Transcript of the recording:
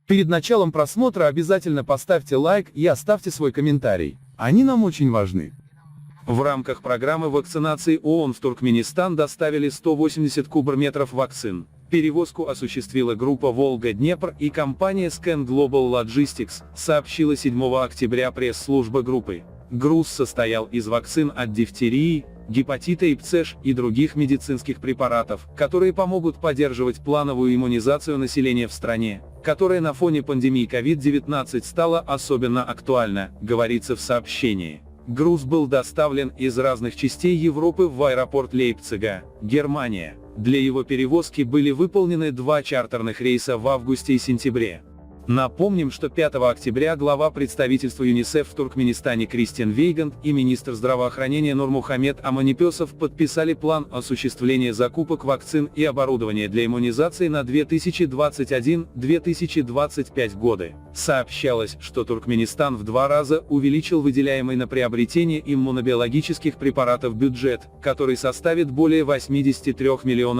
Перед началом просмотра обязательно поставьте лайк и оставьте свой комментарий. Они нам очень важны. В рамках программы вакцинации ООН в Туркменистан доставили 180 кубометров вакцин. Перевозку осуществила группа «Волга-Днепр» и компания Scan Global Logistics, сообщила 7 октября пресс-служба группы. Груз состоял из вакцин от дифтерии, гепатита и ПЦЖ и других медицинских препаратов, которые помогут поддерживать плановую иммунизацию населения в стране, которая на фоне пандемии COVID-19 стала особенно актуальна, говорится в сообщении. Груз был доставлен из разных частей Европы в аэропорт Лейпцига, Германия. Для его перевозки были выполнены 2 чартерных рейса в августе и сентябре. Напомним, что 5 октября глава представительства ЮНИСЕФ в Туркменистане Кристиан Вейгант и министр здравоохранения Нурмухамед Аманипесов подписали план осуществления закупок вакцин и оборудования для иммунизации на 2021-2025 годы. Сообщалось, что Туркменистан в 2 раза увеличил выделяемый на приобретение иммунобиологических препаратов бюджет, который составит более $83 миллионов.